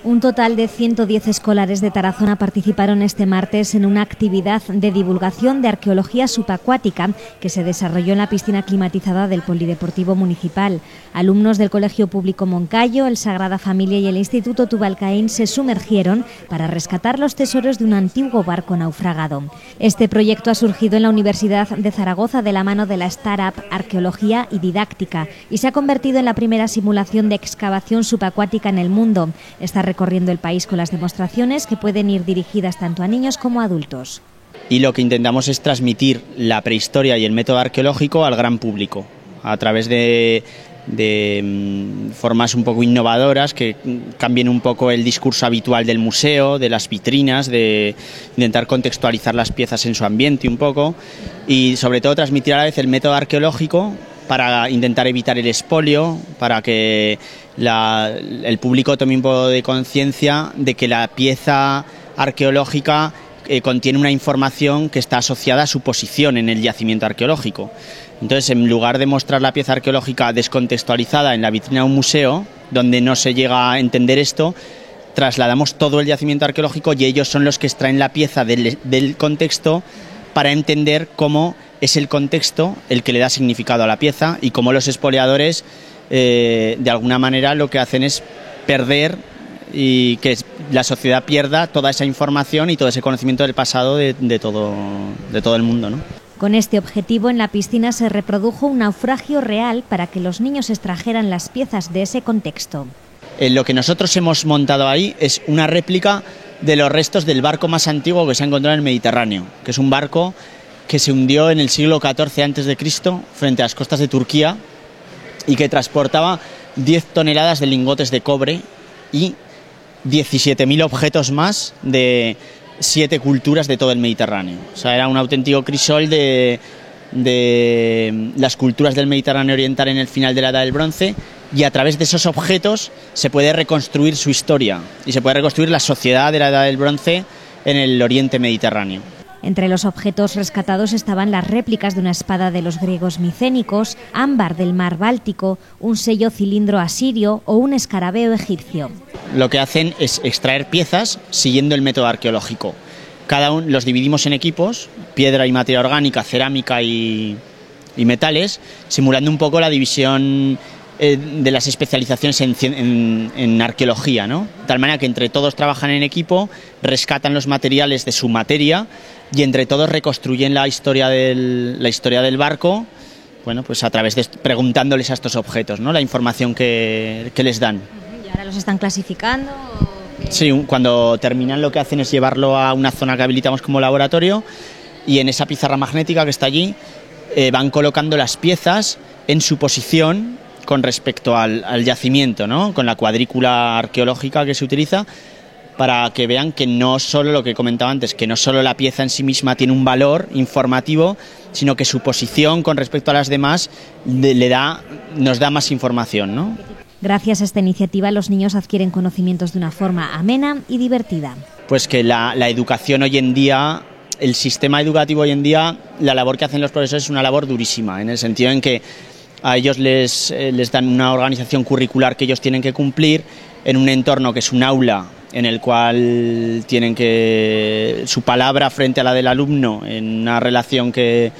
Un total de 110 escolares de Tarazona participaron este martes en una actividad de divulgación de arqueología subacuática que se desarrolló en la piscina climatizada del Polideportivo Municipal. Alumnos del Colegio Público Moncayo, el Sagrada Familia y el Instituto Tubalcaín se sumergieron para rescatar los tesoros de un antiguo barco naufragado. Este proyecto ha surgido en la Universidad de Zaragoza de la mano de la startup Arqueología y Didáctica y se ha convertido en la primera simulación de excavación subacuática en el mundo. Está recorriendo el país con las demostraciones que pueden ir dirigidas tanto a niños como a adultos. Y lo que intentamos es transmitir la prehistoria y el método arqueológico al gran público a través de formas un poco innovadoras que cambien un poco el discurso habitual del museo, de las vitrinas, de intentar contextualizar las piezas en su ambiente un poco y sobre todo transmitir a la vez el método arqueológico para intentar evitar el expolio, para que el público tome un poco de conciencia de que la pieza arqueológica contiene una información que está asociada a su posición en el yacimiento arqueológico. Entonces, en lugar de mostrar la pieza arqueológica descontextualizada en la vitrina de un museo, donde no se llega a entender esto, trasladamos todo el yacimiento arqueológico y ellos son los que extraen la pieza del contexto para entender cómo es el contexto el que le da significado a la pieza y cómo los expoliadores, de alguna manera, lo que hacen es perder y que la sociedad pierda toda esa información y todo ese conocimiento del pasado de todo el mundo, ¿no? Con este objetivo, en la piscina se reprodujo un naufragio real para que los niños extrajeran las piezas de ese contexto. Lo que nosotros hemos montado ahí es una réplica de los restos del barco más antiguo que se ha encontrado en el Mediterráneo, que es un barco que se hundió en el siglo XIV a.C. frente a las costas de Turquía y que transportaba 10 toneladas de lingotes de cobre y 17.000 objetos más de 7 culturas de todo el Mediterráneo. O sea, era un auténtico crisol de las culturas del Mediterráneo oriental en el final de la Edad del Bronce, y a través de esos objetos se puede reconstruir su historia y se puede reconstruir la sociedad de la Edad del Bronce en el Oriente Mediterráneo. Entre los objetos rescatados estaban las réplicas de una espada de los griegos micénicos, ámbar del mar Báltico, un sello cilindro asirio o un escarabeo egipcio. Lo que hacen es extraer piezas siguiendo el método arqueológico. Cada uno los dividimos en equipos, piedra y materia orgánica, cerámica y metales, simulando un poco la división de las especializaciones en arqueología, ¿no? De tal manera que entre todos trabajan en equipo, rescatan los materiales de su materia y entre todos reconstruyen la historia del barco, bueno, pues a través de preguntándoles a estos objetos, ¿no? La información que les dan. ¿Y ahora los están clasificando? Sí, cuando terminan lo que hacen es llevarlo a una zona que habilitamos como laboratorio y en esa pizarra magnética que está allí van colocando las piezas en su posición con respecto al yacimiento, ¿no? Con la cuadrícula arqueológica que se utiliza, para que vean que no solo lo que comentaba antes, que no solo la pieza en sí misma tiene un valor informativo, sino que su posición con respecto a las demás nos da más información, ¿no? Gracias a esta iniciativa, los niños adquieren conocimientos de una forma amena y divertida. Pues que la educación hoy en día, el sistema educativo hoy en día, la labor que hacen los profesores es una labor durísima, en el sentido en que a ellos les dan una organización curricular que ellos tienen que cumplir en un entorno que es un aula en el cual tienen que su palabra frente a la del alumno en una relación que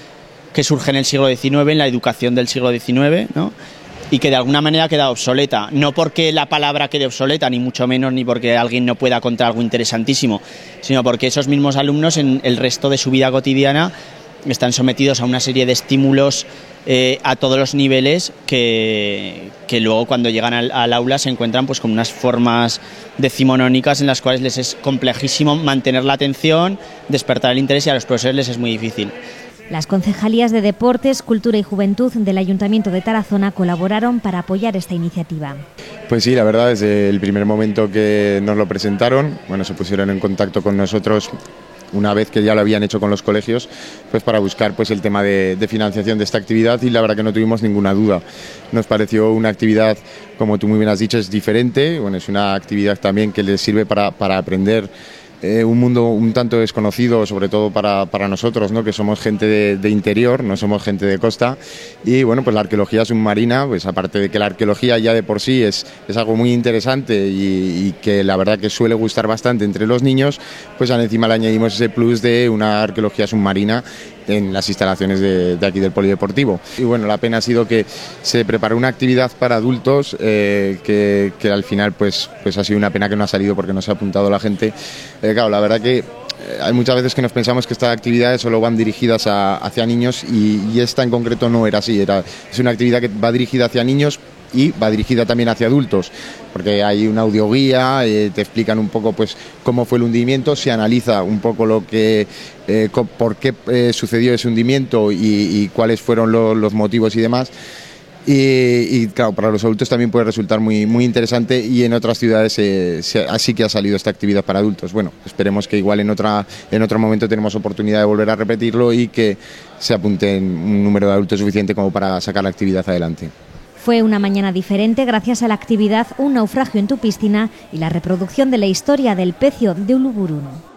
surge en el siglo XIX, en la educación del siglo XIX, ¿no? Y que de alguna manera queda obsoleta, no porque la palabra quede obsoleta, ni mucho menos, ni porque alguien no pueda contar algo interesantísimo, sino porque esos mismos alumnos en el resto de su vida cotidiana están sometidos a una serie de estímulos a todos los niveles que luego cuando llegan al aula se encuentran pues con unas formas decimonónicas en las cuales les es complejísimo mantener la atención, despertar el interés, y a los profesores les es muy difícil. Las concejalías de Deportes, Cultura y Juventud del Ayuntamiento de Tarazona colaboraron para apoyar esta iniciativa. Pues sí, la verdad, desde el primer momento que nos lo presentaron, bueno, se pusieron en contacto con nosotros una vez que ya lo habían hecho con los colegios, pues para buscar pues el tema de financiación de esta actividad, y la verdad que no tuvimos ninguna duda. Nos pareció una actividad, como tú muy bien has dicho, es diferente, bueno, es una actividad también que les sirve para aprender un mundo un tanto desconocido, sobre todo para nosotros, ¿no? Que somos gente de interior, no somos gente de costa. Y bueno, pues la arqueología submarina, pues aparte de que la arqueología ya de por sí es algo muy interesante y que la verdad que suele gustar bastante entre los niños, pues encima le añadimos ese plus de una arqueología submarina en las instalaciones de aquí del polideportivo. Y bueno, la pena ha sido que se preparó una actividad para adultos que al final pues ha sido una pena que no ha salido porque no se ha apuntado la gente. Claro, la verdad que hay muchas veces que nos pensamos que estas actividades solo van dirigidas hacia niños y esta en concreto no era así. Es una actividad que va dirigida hacia niños y va dirigida también hacia adultos, porque hay una audioguía, te explican un poco pues cómo fue el hundimiento, se analiza un poco lo que por qué sucedió ese hundimiento y cuáles fueron los motivos y demás. Y claro, para los adultos también puede resultar muy, muy interesante, y en otras ciudades así que ha salido esta actividad para adultos. Bueno, esperemos que igual en otro momento tenemos oportunidad de volver a repetirlo y que se apunte en un número de adultos suficiente como para sacar la actividad adelante. Fue una mañana diferente gracias a la actividad Un naufragio en tu piscina y la reproducción de la historia del pecio de Uluburunu.